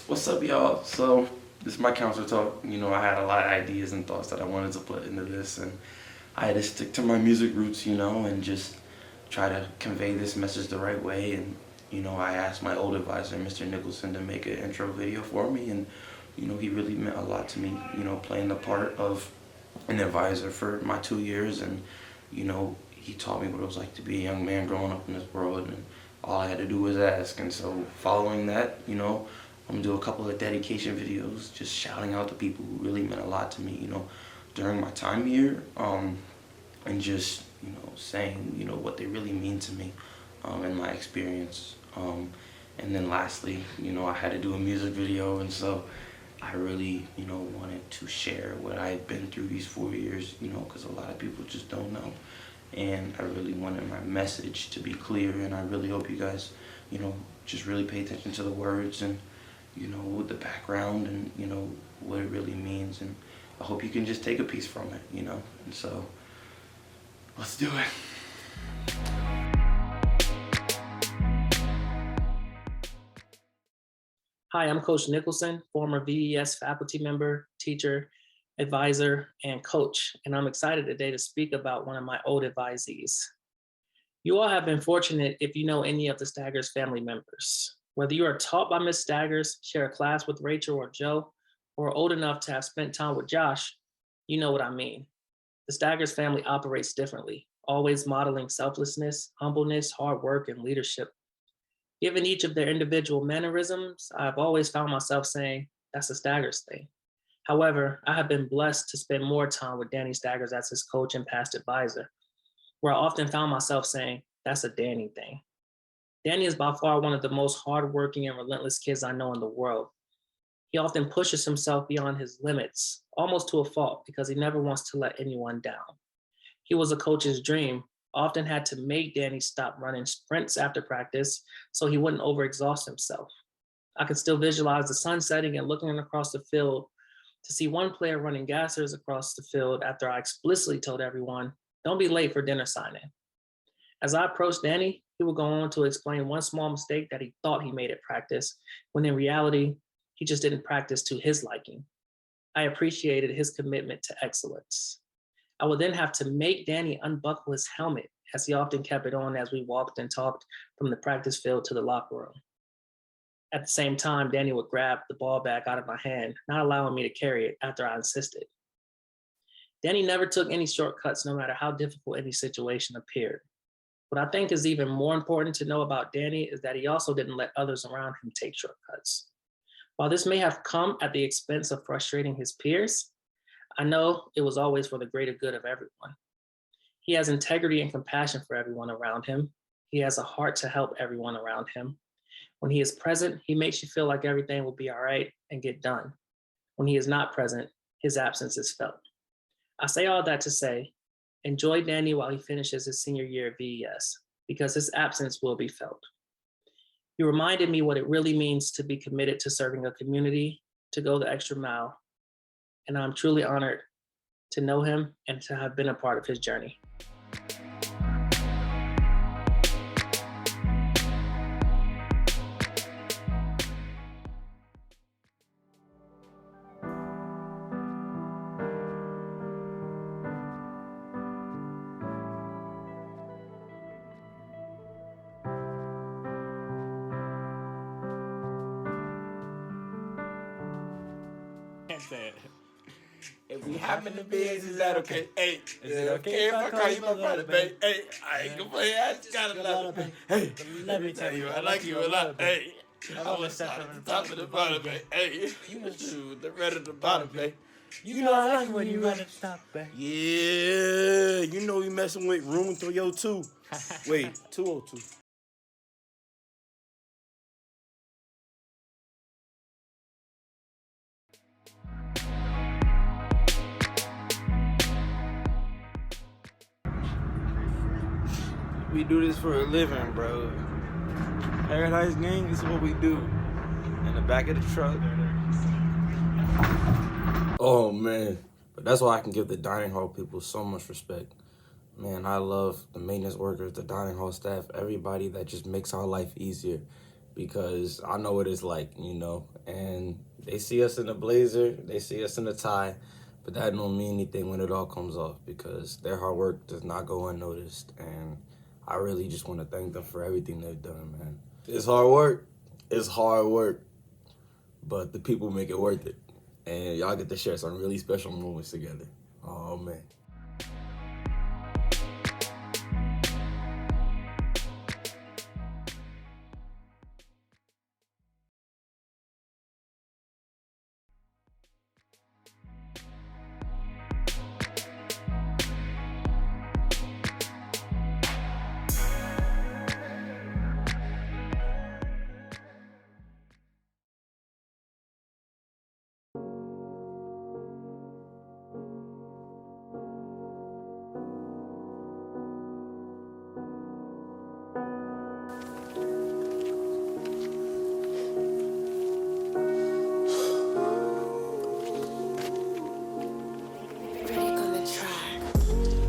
What's up, y'all? So, this is my counselor talk. I had a lot of ideas and thoughts that I wanted to put into this, and I had to stick to my music roots, and just try to convey this message the right way. And, I asked my old advisor, Mr. Nicholson, to make an intro video for me, and, he really meant a lot to me, playing the part of an advisor for my 2 years, and, he taught me what it was like to be a young man growing up in this world, and all I had to do was ask. And so, following that, I'm gonna do a couple of dedication videos, just shouting out the people who really meant a lot to me, during my time here, and just, saying, what they really mean to me, and my experience. And then lastly, I had to do a music video, and so I really, wanted to share what I've been through these 4 years, because a lot of people just don't know. And I really wanted my message to be clear, and I really hope you guys, just really pay attention to the words and, the background and, what it really means. And I hope you can just take a piece from it, And so, let's do it. Hi, I'm Coach Nicholson, former VES faculty member, teacher, advisor, and coach, and I'm excited today to speak about one of my old advisees. You all have been fortunate if you know any of the Staggers family members. Whether you are taught by Miss Staggers, share a class with Rachel or Joe, or are old enough to have spent time with Josh, you know what I mean. The Staggers family operates differently, always modeling selflessness, humbleness, hard work, and leadership. Given each of their individual mannerisms, I've always found myself saying, that's a Staggers thing. However, I have been blessed to spend more time with Danny Staggers as his coach and past advisor, where I often found myself saying, that's a Danny thing. Danny is by far one of the most hardworking and relentless kids I know in the world. He often pushes himself beyond his limits, almost to a fault, because he never wants to let anyone down. He was a coach's dream, often had to make Danny stop running sprints after practice so he wouldn't overexhaust himself. I could still visualize the sun setting and looking across the field to see one player running gassers across the field after I explicitly told everyone, don't be late for dinner signing. As I approached Danny, he would go on to explain one small mistake that he thought he made at practice, when in reality, he just didn't practice to his liking. I appreciated his commitment to excellence. I would then have to make Danny unbuckle his helmet, as he often kept it on as we walked and talked from the practice field to the locker room. At the same time, Danny would grab the ball back out of my hand, not allowing me to carry it after I insisted. Danny never took any shortcuts, no matter how difficult any situation appeared. What I think is even more important to know about Danny is that he also didn't let others around him take shortcuts. While this may have come at the expense of frustrating his peers, I know it was always for the greater good of everyone. He has integrity and compassion for everyone around him. He has a heart to help everyone around him. When he is present, he makes you feel like everything will be all right and get done. When he is not present, his absence is felt. I say all that to say, enjoy Danny while he finishes his senior year at VES, because his absence will be felt. You reminded me what it really means to be committed to serving a community, to go the extra mile, and I'm truly honored to know him and to have been a part of his journey. Can't say it. If we happen to be, is that okay? Hey, is it okay if I call you my brother, babe? Hey, I ain't gonna play, I just gotta love it. Hey, let me tell you, I like you a lot. Hey, I wanna start at the top of the bottom, babe. Hey, you must do the red at the bottom, babe. You know I like when you run at the top, babe. Yeah, we messing with room 302. Wait, 202. We do this for a living, bro. Paradise Gang is what we do. In the back of the truck. Oh man, but that's why I can give the dining hall people so much respect. Man, I love the maintenance workers, the dining hall staff, everybody that just makes our life easier. because I know what it's like, and they see us in a blazer, they see us in a tie, but that don't mean anything when it all comes off because their hard work does not go unnoticed, and I really just want to thank them for everything they've done, man. It's hard work, but the people make it worth it, and y'all get to share some really special moments together. Oh, man.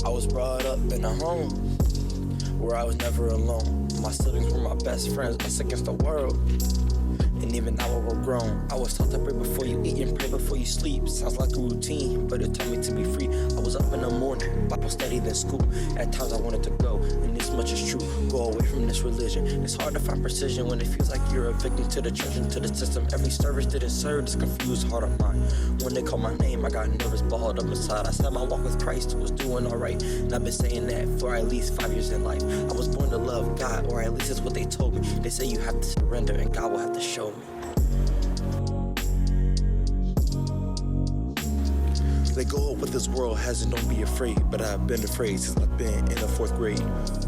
I was brought up in a home where I was never alone. My siblings were my best friends, us against the world. And even now we're grown, I was taught to pray before you eat and pray before you sleep. Sounds like a routine, but it taught me to be free. I was up in the morning, Bible study, then school. At times I wanted to go, and this much is true. Go away from this religion. It's hard to find precision when it feels like you're a victim to the church and to the system. Every service didn't serve this confused heart of mine. When they called my name, I got nervous, balled up inside. I said my walk with Christ was doing alright, and I've been saying that for at least 5 years in life. I was born to love God, or at least that's what they told me. They say you have to surrender, and God will have to show me. They go up with this world hasn't, don't be afraid. But I've been afraid since I've been in the 4th grade.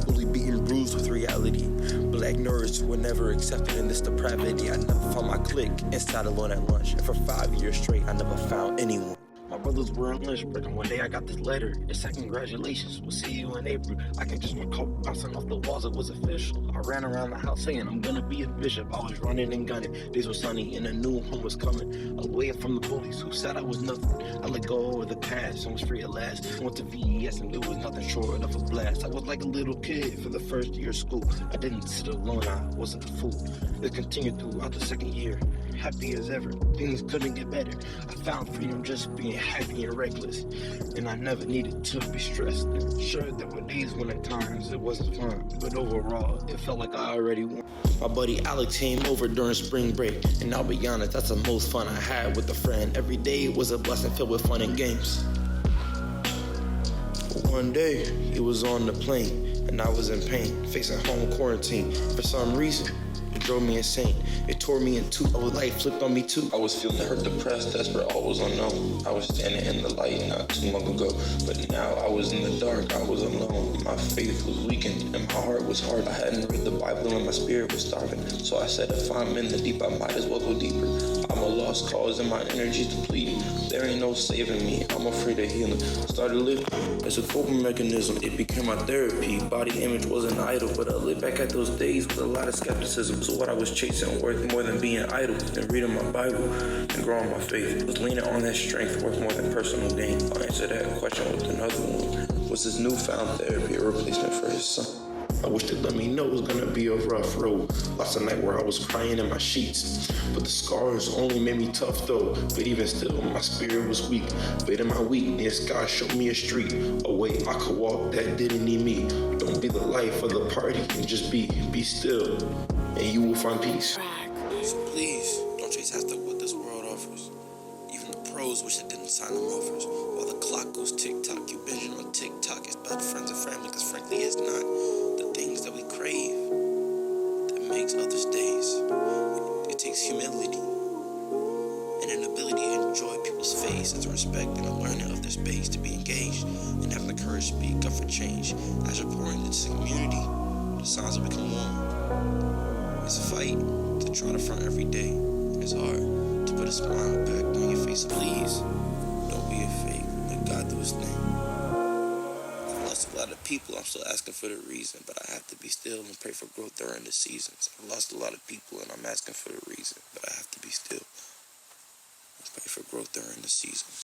Only beaten bruised with reality. Black nerds were never accepted in this depravity. I never found my clique and sat alone at lunch. And for 5 years straight, I never found anyone. My brothers were on lunch break, and one day I got this letter. It said, congratulations, we'll see you in April. I can just recall bouncing off the walls, it was official. I ran around the house saying, I'm gonna be a bishop. I was running and gunning, days were sunny, and a new home was coming. Away from the bullies who said I was nothing. I let go of the past and was free at last. Went to VES and it was nothing short of a blast. I was like a little kid for the first year of school. I didn't sit alone, I wasn't a fool. It continued throughout the 2nd year. Happy as ever, things couldn't get better. I found freedom just being happy and reckless, and I never needed to be stressed. Sure, there were days when at times it wasn't fun, but overall, it felt like I already won. My buddy Alex came over during spring break, and I'll be honest, that's the most fun I had with a friend. Every day was a blessing filled with fun and games. One day, he was on the plane, and I was in pain, facing home quarantine. For some reason, it drove me insane. It tore me in two. Our light flipped on me too. I was feeling hurt, depressed, desperate, all was unknown. I was standing in the light not too long ago, but now I was in the dark, I was alone. My faith was weakened and my heart was hard. I hadn't read the Bible and my spirit was starving. So I said, if I'm in the deep, I might as well go deeper. I'm a lost cause and my energy's depleted. There ain't no saving me, I'm afraid of healing. Started living as a coping mechanism, it became my therapy. Body image was an idol, but I look back at those days with a lot of skepticism. So what I was chasing worth more than being idle, and reading my Bible and growing my faith. Was leaning on that strength worth more than personal gain. I'll answer that question with another one. Was his newfound therapy a replacement for his son? I wish they'd let me know it was gonna be a rough road. Lost a night where I was crying in my sheets. But the scars only made me tough though. But even still, my spirit was weak. But in my weakness, God showed me a street. A way I could walk that didn't need me. Don't be the life of the party and just be still. And you will find peace. So please, don't chase after what this world offers. Even the pros wish they didn't sign them offers. While the clock goes tick-tock, you binging on TikTok. It's about friends and family, cause frankly it's not the things that we crave that makes others' days. It takes humility and an ability to enjoy people's faces, respect and a learning of their space, to be engaged and having the courage to speak up for change. As you're pouring into this community, the signs will become warm. It's a fight to try to front every day. It's hard to put a smile back on your face. Please, don't be afraid. Let God do his thing. I've lost a lot of people. I'm still asking for the reason, but I have to be still and pray for growth during the seasons. I've lost a lot of people, and I'm asking for the reason, but I have to be still and pray for growth during the seasons.